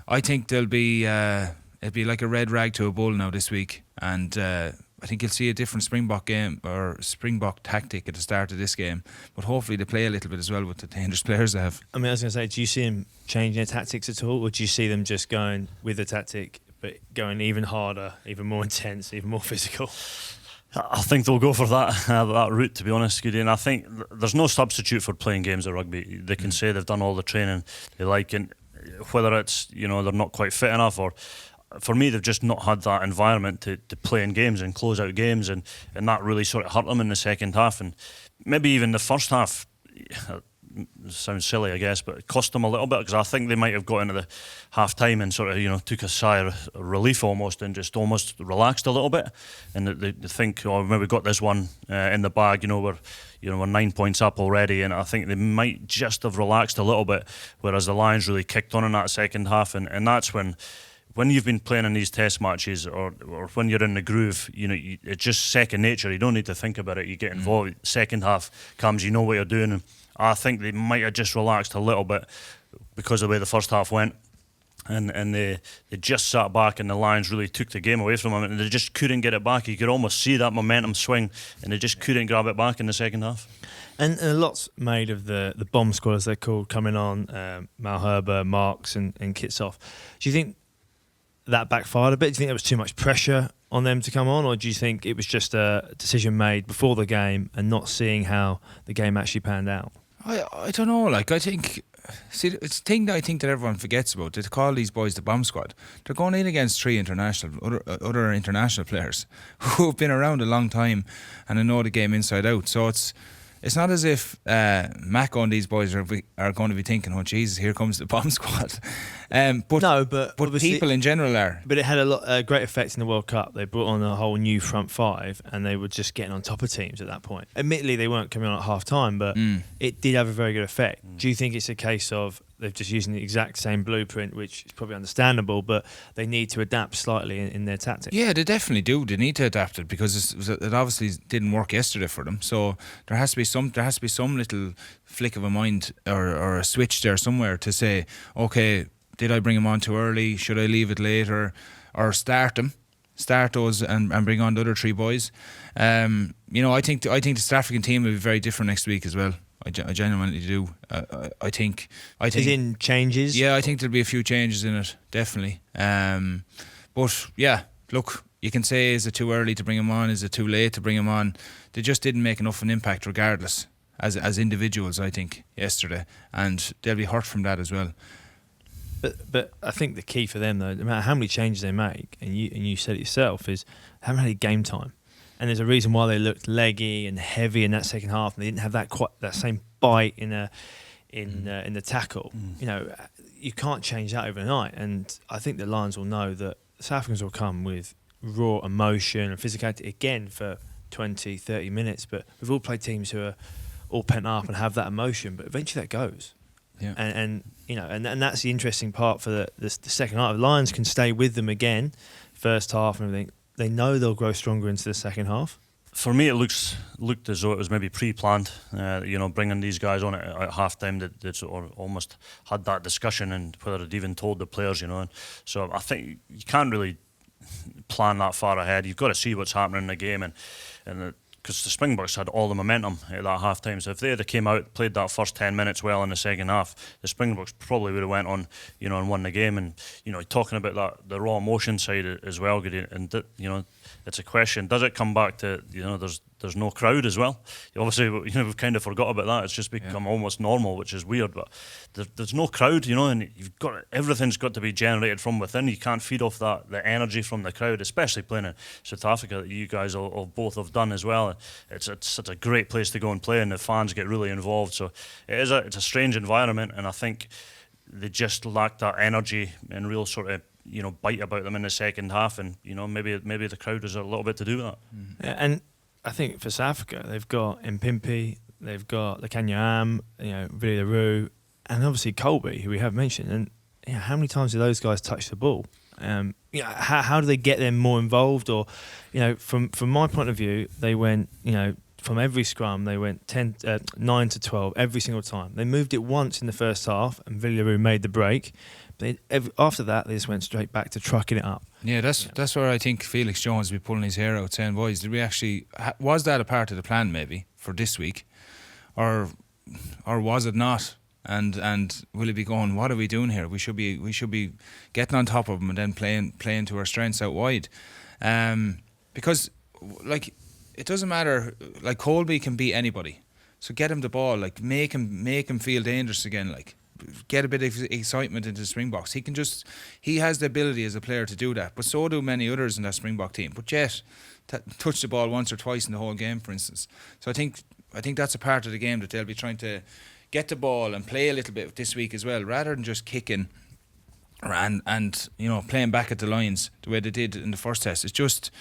S2: I think there'll be it'll be like a red rag to a bull now this week. And I think you'll see a different Springbok game or Springbok tactic at the start of this game, but hopefully they play a little bit as well with the dangerous players they have.
S1: I mean, I was going to say, do you see them changing their tactics at all, or do you see them just going with the tactic but going even harder, even more intense, even more physical?
S3: I think they'll go for that route, to be honest, Goodie. And I think there's no substitute for playing games of rugby. They can say they've done all the training they like, and whether it's, you know, they're not quite fit enough, or for me, they've just not had that environment to play in games and close out games, and that really sort of hurt them in the second half, and maybe even the first half. Sounds silly, I guess, but it cost them a little bit, because I think they might have got into the half time and sort of, you know, took a sigh of relief almost, and just almost relaxed a little bit, and they think, oh, maybe we got this one in the bag, we're 9 points up already, and I think they might just have relaxed a little bit, whereas the Lions really kicked on in that second half, and that's when you've been playing in these test matches, or when you're in the groove, it's just second nature. You don't need to think about it. You get involved. Second half comes, you know what you're doing. And I think they might have just relaxed a little bit because of the way the first half went. And they just sat back, and the Lions really took the game away from them, and they just couldn't get it back. You could almost see that momentum swing, and they just couldn't grab it back in the second half.
S1: And a lot's made of the bomb squad, as they're called, coming on, Malherbe, Marks and Kitsoff. Do you think that backfired a bit? Do you think there was too much pressure on them to come on, or do you think it was just a decision made before the game and not seeing how the game actually panned out?
S2: I don't know. Like, I think, see, it's a thing that I think that everyone forgets about. They call these boys the bomb squad. They're going in against three other international players who have been around a long time and know the game inside out. So it's not as if Mako and these boys are going to be thinking, oh Jesus, here comes the bomb squad. But people in general are.
S1: But it had a great effect in the World Cup. They brought on a whole new front five, and they were just getting on top of teams at that point. Admittedly, they weren't coming on at half time, but it did have a very good effect. Do you think it's a case of they're just using the exact same blueprint, which is probably understandable, but they need to adapt slightly in their tactics?
S2: Yeah, they definitely do. They need to adapt it, because it obviously didn't work yesterday for them. So there has to be some little flick of a mind or a switch there somewhere to say, okay, did I bring him on too early? Should I leave it later, or start those and bring on the other three boys? I think the South African team will be very different next week as well. I genuinely do. I think.
S1: As in changes?
S2: Yeah, I think there'll be a few changes in it, definitely. But yeah, look, you can say, is it too early to bring him on? Is it too late to bring him on? They just didn't make enough of an impact, regardless, as individuals, I think, yesterday, and they'll be hurt from that as well.
S1: But I think the key for them, though, no matter how many changes they make, and you said it yourself, is they haven't had any game time. And there's a reason why they looked leggy and heavy in that second half, and they didn't have that same bite in the tackle. You can't change that overnight. And I think the Lions will know that the South Africans will come with raw emotion and physicality again for 20, 30 minutes. But we've all played teams who are all pent up and have that emotion, but eventually that goes. Yeah. And that's the interesting part for the second half. The Lions can stay with them again, first half and everything. They know they'll grow stronger into the second half.
S3: For me, it looked as though it was maybe pre-planned. Bringing these guys on at half time that sort of almost had that discussion and whether it even told the players. And so I think you can't really plan that far ahead. You've got to see what's happening in the game, and because the Springboks had all the momentum at that half time. So if they had came out, played that first 10 minutes well in the second half, the Springboks probably would have went on, and won the game. And talking about the raw emotion side as well, and it's a question. Does it come back to there's no crowd as well? Obviously, we've kind of forgot about that. It's just become almost normal, which is weird. But there's no crowd, and everything's got to be generated from within. You can't feed off the energy from the crowd, especially playing in South Africa that you guys both have done as well. It's such a great place to go and play, and the fans get really involved. So it's a strange environment, and I think they just lack that energy and real sort of bite about them in the second half, and maybe the crowd has a little bit to do with that.
S1: Yeah, and I think for South Africa, they've got Mpimpi, they've got Lekanyam, Billy LaRue, and obviously Colby, who we have mentioned. And how many times do those guys touch the ball? How do they get them more involved? Or, from my point of view, they went, from every scrum, they went 9 to 12 every single time. They moved it once in the first half, and Billy LaRue made the break. After that, they just went straight back to trucking it up.
S2: Yeah, that's where I think Felix Jones will be pulling his hair out, saying, "Boys, did we actually was that a part of the plan maybe for this week, or was it not? And will it be going? What are we doing here? We should be getting on top of them and then playing to our strengths out wide, because it doesn't matter. Like Colby can beat anybody, so get him the ball. Like make him feel dangerous again. Like." Get a bit of excitement into the Springboks. He has the ability as a player to do that, but so do many others in that Springbok team. But yet, touch the ball once or twice in the whole game, for instance. So I think that's a part of the game that they'll be trying to get the ball and play a little bit this week as well, rather than just kicking and playing back at the lines the way they did in the first test. It's just,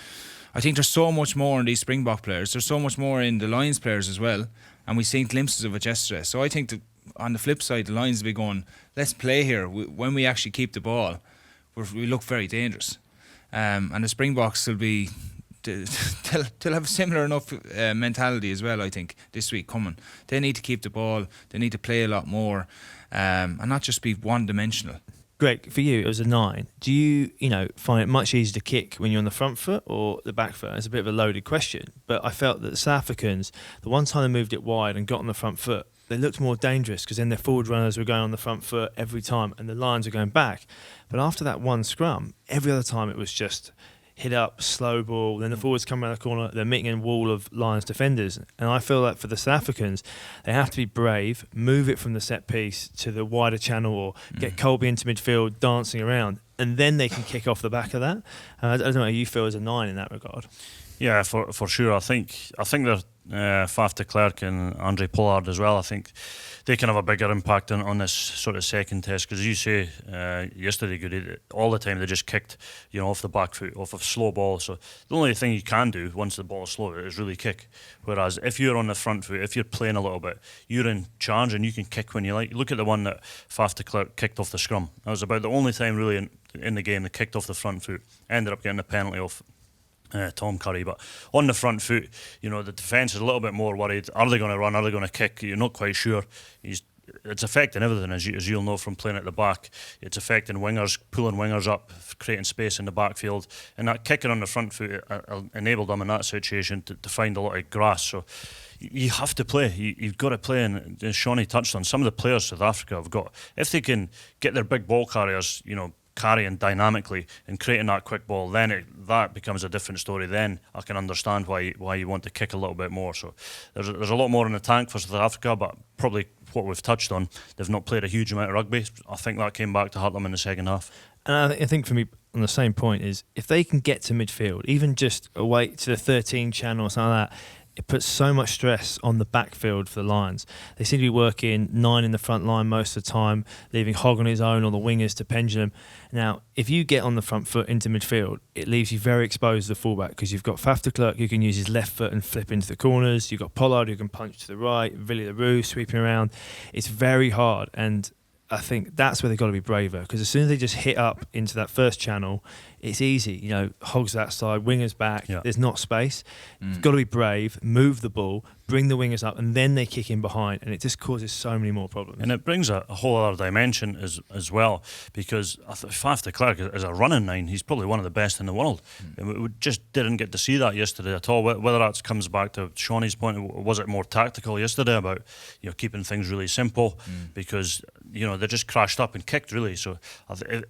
S2: I think there's so much more in these Springbok players. There's so much more in the Lions players as well, and we've seen glimpses of it yesterday. So I think that on the flip side, the Lions will be going, let's play here. When we actually keep the ball, we look very dangerous. And the Springboks will be, they'll have a similar enough mentality as well, I think, this week coming. They need to keep the ball, they need to play a lot more, and not just be one-dimensional.
S1: Greg, for you, it was a 9. Do you, find it much easier to kick when you're on the front foot or the back foot? It's a bit of a loaded question, but I felt that the South Africans, the one time they moved it wide and got on the front foot, they looked more dangerous because then their forward runners were going on the front foot every time and the Lions were going back. But after that one scrum, every other time it was just hit up, slow ball, then the forwards come around the corner, they're meeting a wall of Lions defenders. And I feel like for the South Africans, they have to be brave, move it from the set piece to the wider channel or get Colby into midfield dancing around, and then they can kick off the back of that. I don't know how you feel as a 9 in that regard.
S3: Yeah, for sure. I think they're Faf de Klerk and Andre Pollard as well. I think they can have a bigger impact on this sort of second test, because you say yesterday, Goody, all the time they just kicked off the back foot, off of slow ball. So the only thing you can do once the ball is slow is really kick. Whereas if you're on the front foot, if you're playing a little bit, you're in charge and you can kick when you like. Look at the one that Faf de Klerk kicked off the scrum. That was about the only time really in the game they kicked off the front foot. Ended up getting a penalty off Tom Curry, but on the front foot, the defence is a little bit more worried. Are they going to run? Are they going to kick? You're not quite sure. It's affecting everything, as you'll know from playing at the back. It's affecting wingers, pulling wingers up, creating space in the backfield, and that kicking on the front foot enabled them in that situation to find a lot of grass. So you have to play. You've got to play, and as Shawnee touched on, some of the players South Africa have got, if they can get their big ball carriers, carrying dynamically and creating that quick ball, then that becomes a different story. Then I can understand why you want to kick a little bit more. So there's a lot more in the tank for South Africa, but probably what we've touched on, they've not played a huge amount of rugby. I think that came back to hurt them in the second half.
S1: And I think for me, on the same point, is if they can get to midfield, even just away to the 13 channel or something like that, it puts so much stress on the backfield for the Lions. They seem to be working 9 in the front line most of the time, leaving Hogg on his own or the wingers to pendulum. Now, if you get on the front foot into midfield, it leaves you very exposed to the fullback, because you've got Faf de Klerk who can use his left foot and flip into the corners. You've got Pollard who can punch to the right, Billy LaRue sweeping around. It's very hard, and I think that's where they've got to be braver, because as soon as they just hit up into that first channel, it's easy. Hogs that side, wingers back.
S3: Yeah.
S1: There's not space. You've got to be brave, move the ball, bring the wingers up, and then they kick in behind, and it just causes so many more problems.
S3: And it brings a whole other dimension as well, because Faf de Klerk as a running nine, he's probably one of the best in the world. And we just didn't get to see that yesterday at all. Whether that comes back to Shawnee's point, was it more tactical yesterday about keeping things really simple, because they just crashed up and kicked really. So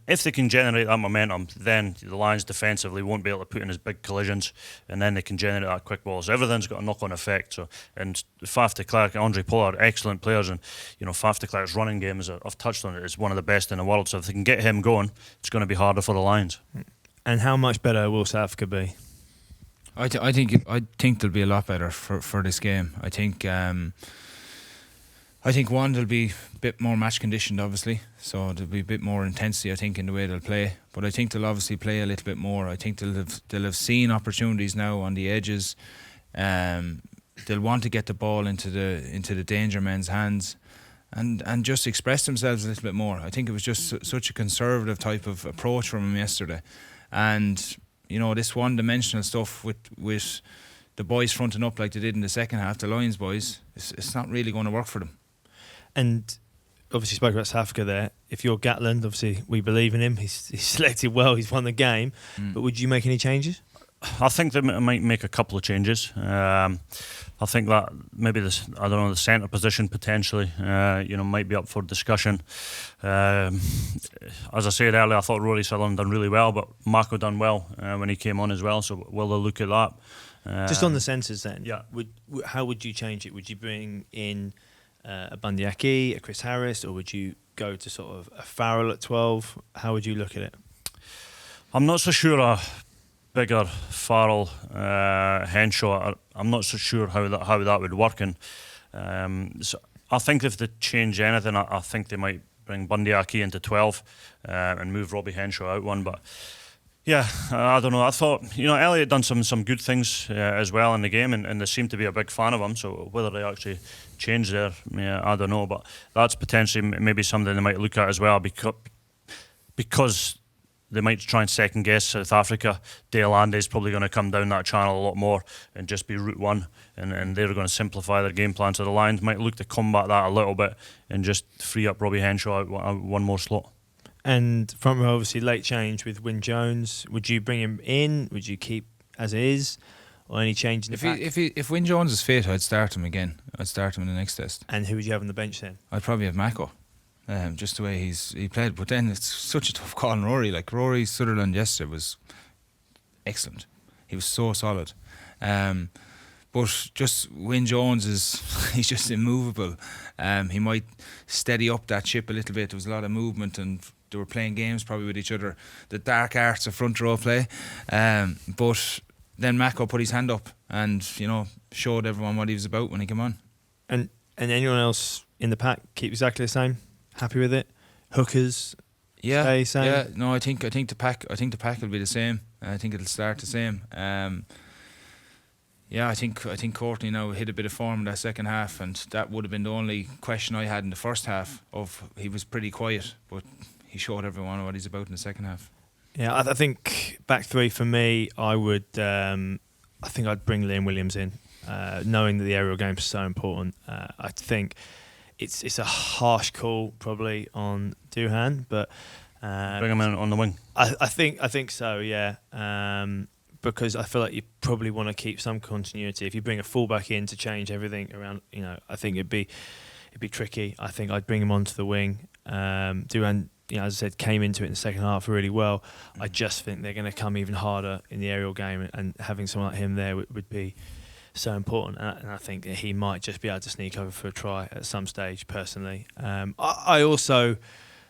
S3: if they can generate that momentum, then the Lions defensively won't be able to put in as big collisions, and then they can generate that quick ball. So everything's got a knock-on effect. So, and Faf de Klerk and Andre Pollard, excellent players, and Faf de Klerk's running game, as I've touched on it, is one of the best in the world. So if they can get him going, it's going to be harder for the Lions.
S1: And how much better will South Africa be?
S2: I think they'll be a lot better for this game. I think one, they'll be a bit more match conditioned, obviously, so there'll be a bit more intensity, I think, in the way they'll play. But I think they'll obviously play a little bit more. I think they'll have seen opportunities now on the edges. They'll want to get the ball into the danger men's hands, and just express themselves a little bit more. I think it was just such a conservative type of approach from them yesterday, and this one-dimensional stuff with the boys fronting up like they did in the second half, the Lions boys, it's not really going to work for them.
S1: And obviously spoke about South Africa there. If you're Gatland, obviously we believe in him. He's selected well. He's won the game. But would you make any changes?
S3: I think they might make a couple of changes. I think that maybe the centre position potentially, might be up for discussion. As I said earlier, I thought Rory Sutherland done really well, but Marco done well when he came on as well. So will they look at that?
S1: Just on the centres then.
S3: Yeah.
S1: How would you change it? Would you bring in a Bundy Aki, a Chris Harris, or would you go to sort of a Farrell at 12? How would you look at it?
S3: I'm not so sure a bigger Farrell, Henshaw. I'm not so sure how that would work. And so I think if they change anything, I think they might bring Bundy Aki into 12 and move Robbie Henshaw out one. But yeah, I don't know. I thought Elliott done some good things as well in the game, and they seem to be a big fan of him. So whether they actually change there, I don't know. But that's potentially maybe something they might look at as well, because they might try and second guess South Africa. Dale Andy's probably going to come down that channel a lot more and just be route one, and they're going to simplify their game plan. So the Lions might look to combat that a little bit and just free up Robbie Henshaw out one more slot.
S1: And front row, obviously late change with Wyn Jones. Would you bring him in? Would you keep as is, or any change in the pack?
S2: If Wyn Jones is fit, I'd start him again. I'd start him in the next test.
S1: And who would you have on the bench then?
S2: I'd probably have Mako. Just the way he played. But then it's such a tough call on Rory. Like Rory Sutherland yesterday was excellent. He was so solid. But just Wyn Jones he's just immovable. He might steady up that ship a little bit. There was a lot of movement, and they were playing games probably with each other. The dark arts of front row play. But then Mako put his hand up and showed everyone what he was about when he came on.
S1: And anyone else in the pack keep exactly the same? Happy with it? Hookers? Stay same?
S2: Yeah. No, I think the pack will be the same. I think it'll start the same. I think Courtney now hit a bit of form in that second half, and that would have been the only question I had in the first half. He was pretty quiet, but he showed everyone what he's about in the second half. Yeah,
S1: I think back three for me, I would. I think I'd bring Liam Williams in, knowing that the aerial game is so important. I think it's a harsh call probably on Duhan, but
S3: bring him in on the wing.
S1: I think so. Yeah. Because I feel like you probably want to keep some continuity. If you bring a fullback in to change everything around, I think it'd be tricky. I think I'd bring him onto the wing. Duran, as I said, came into it in the second half really well. I just think they're going to come even harder in the aerial game, and having someone like him there would be so important. And I think that he might just be able to sneak over for a try at some stage. Personally, I also.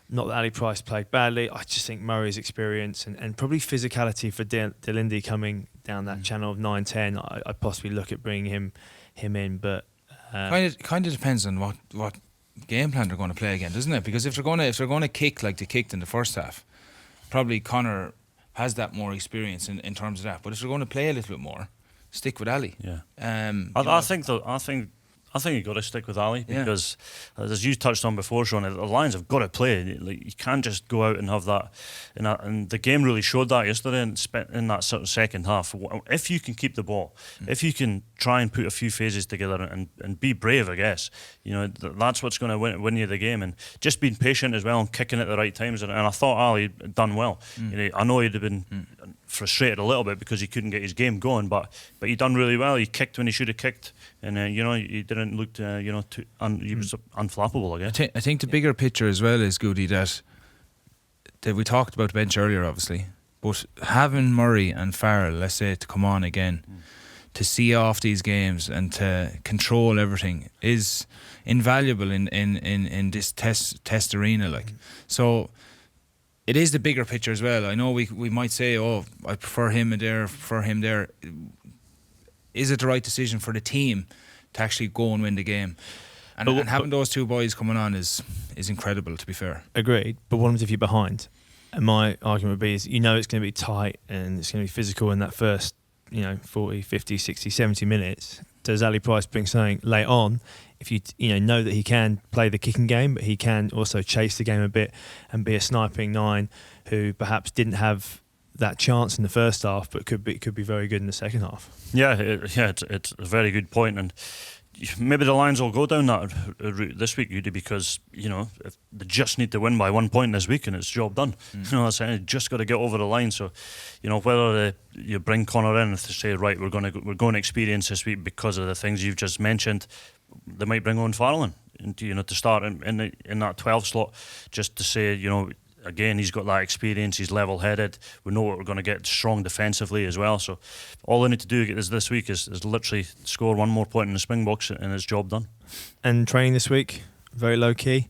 S1: Not that Ali Price played badly. I just think Murray's experience and probably physicality for Delindi coming down that channel of 9-10. I'd possibly look at bringing him in, but
S2: kind of depends on what game plan they're going to play again, doesn't it? Because if they're going to kick like they kicked in the first half, probably Connor has that more experience in terms of that. But if they're going to play a little bit more, stick with Ali.
S3: Yeah. I think I think you've got to stick with Ali because, as you touched on before, Sean, the Lions have got to play. Like, you can't just go out and have that. And the game really showed that yesterday in that sort of second half. If you can keep the ball, if you can try and put a few phases together and be brave, I guess, that's what's going to win you the game. And just being patient as well and kicking at the right times. And I thought Ali had done well. I know he'd have been frustrated a little bit because he couldn't get his game going, but he done really well. He kicked when he should have kicked, and he didn't look he was unflappable, I guess.
S2: I think the bigger picture as well is, Goody, that we talked about the bench earlier, obviously, but having Murray and Farrell, let's say, to come on again, to see off these games and to control everything is invaluable in this test arena, so. It is the bigger picture as well. I know we might say, oh, I prefer him there. Is it the right decision for the team to actually go and win the game? And having those two boys coming on is incredible, to be fair.
S1: Agreed. But what happens if you're behind? And my argument would be is, it's going to be tight and it's going to be physical in that first, 40, 50, 60, 70 minutes. Does Ali Price bring something late on? If you know that he can play the kicking game, but he can also chase the game a bit and be a sniping 9 who perhaps didn't have that chance in the first half, but could be very good in the second half.
S3: It's a very good point, and maybe the Lions will go down that route this week, Judy, because if they just need to win by 1 point this week and it's job done. That's it. Just got to get over the line. So whether you bring Connor in, if they say right, we're going to experience this week because of the things you've just mentioned, they might bring on Farrell in, to start in that 12 slot, just to say, again, he's got that experience, he's level-headed, we know what we're going to get, strong defensively as well. So all they need to do this week is literally score 1 more point in the Springboks and it's job done. And
S1: training this week, very low-key.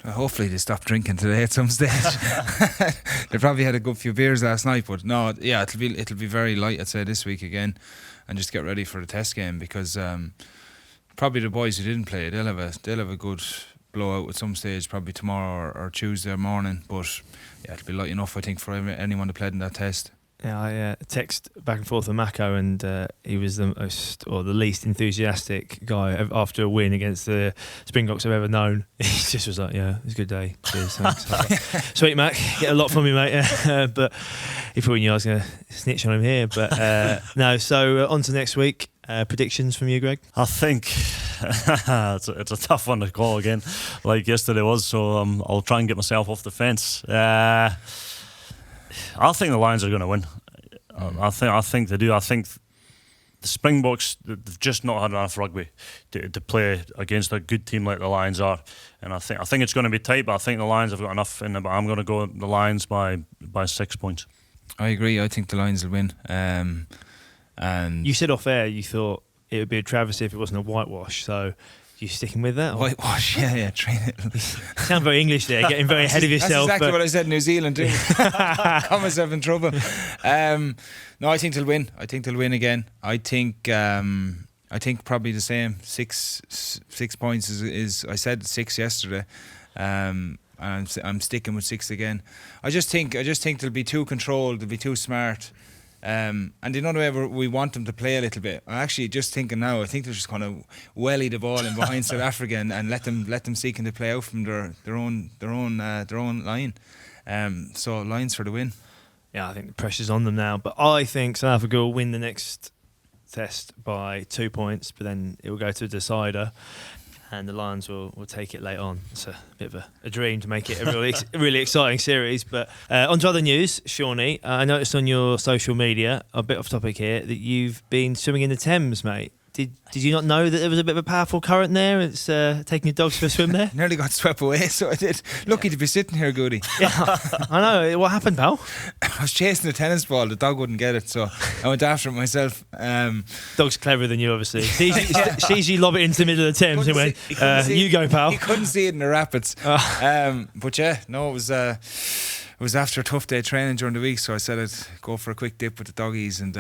S2: Well, hopefully they stop drinking today at some stage. They probably had a good few beers last night, but no, it'll be very light, I'd say, this week again, and just get ready for the test game, because probably the boys who didn't play, they'll have a good blowout at some stage, probably tomorrow or Tuesday morning. But it'll be light enough, I think, for anyone that played in that test.
S1: Yeah, I text back and forth with Mako, and he was the most, or the least enthusiastic guy after a win against the Springboks I've ever known. He just was like, "Yeah, it was a good day. Cheers, thanks." Like, sweet, Mac, get a lot from me, mate. But he probably knew I was going to snitch on him here. But no. So on to next week. Predictions from you, Greg?
S3: I think it's a tough one to call again, like yesterday was. So I'll try and get myself off the fence. I think the Lions are going to win. I think they do. I think the Springboks, they've just not had enough rugby to play against a good team like the Lions are. And I think it's going to be tight, but I think the Lions have got enough in them. But I'm going to go the Lions by 6 points.
S2: I agree. I think the Lions will win. And
S1: you said off air you thought it would be a travesty if it wasn't a whitewash. So you sticking with that?
S2: Whitewash, yeah. Train it.
S1: You sound very English there, getting very ahead of yourself.
S2: That's exactly what I said in New Zealand too. Got myself in trouble. No, I think they'll win. I think they'll win again. I think probably the same. 6 points is I said 6 yesterday. And I'm sticking with 6 again. I just think they'll be too controlled. They'll be too smart. And they don't ever we want them to play a little bit. I'm actually just thinking now, I think they're just going to welly the ball in behind South Africa and let them seek to play out from their own line. So Lions for the win.
S1: Yeah, I think the pressure's on them now. But I think South Africa will win the next test by 2 points, but then it will go to a decider. And the Lions will take it late on. It's a bit of a dream to make it a really exciting series. But on to other news, Shawnee. I noticed on your social media, a bit off topic here, that you've been swimming in the Thames, mate. Did you not know that there was a bit of a powerful current there? It's taking your dogs for a swim there?
S2: Nearly got swept away, so I did. Lucky to be sitting here, Goody.
S1: Yeah, I know. What happened, pal?
S2: I was chasing the tennis ball. The dog wouldn't get it, so I went after it myself.
S1: Dog's cleverer than you, obviously. Sees you lob it into the middle of the Thames and went, you go, pal.
S2: He couldn't see it in the rapids. But yeah, no, it was after a tough day training during the week, so I said I'd go for a quick dip with the doggies and...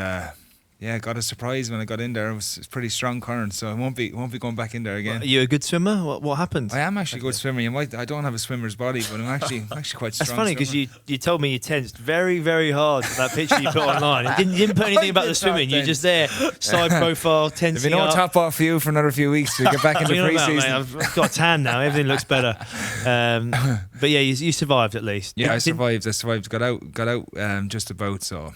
S2: yeah, got a surprise when I got in there. It was pretty strong current, so I won't be going back in there again.
S1: Are you a good swimmer? What happened?
S2: I am actually a good swimmer. I don't have a swimmer's body, but I'm actually quite strong.
S1: That's funny because
S2: swimmer.
S1: you told me you tensed very, very hard for that picture you put online. You didn't put anything about the swimming. You're just there, side profile, tensing
S2: There'll be no
S1: up.
S2: top off for you for another few weeks to get back into pre-season.
S1: I've got tan now. Everything looks better. But yeah, you survived at least.
S2: Yeah, I survived. Got out just about. So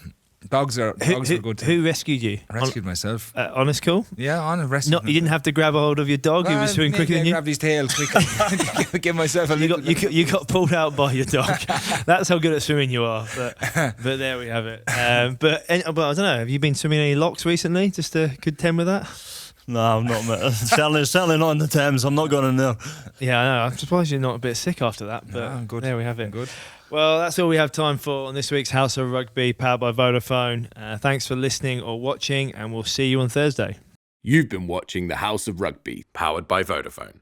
S2: dogs are good.
S1: Who rescued you?
S2: I rescued myself.
S1: Honest call?
S2: Yeah, on a rescue.
S1: You didn't have to grab a hold of your dog. He was swimming quicker than you.
S2: Grabbed his tail quickly. Give myself a little.
S1: You got pulled out by your dog. That's how good at swimming you are. But there we have it. But I don't know. Have you been swimming any locks recently? Just a good 10 with that?
S3: No, I'm not. certainly not in the Thames. I'm not going in there.
S1: Yeah, I know. I'm surprised you're not a bit sick after that. But
S2: I'm good.
S1: There we have it.
S2: I'm good.
S1: Well, that's all we have time for on this week's House of Rugby, powered by Vodafone. Thanks for listening or watching, and we'll see you on Thursday.
S5: You've been watching the House of Rugby, powered by Vodafone.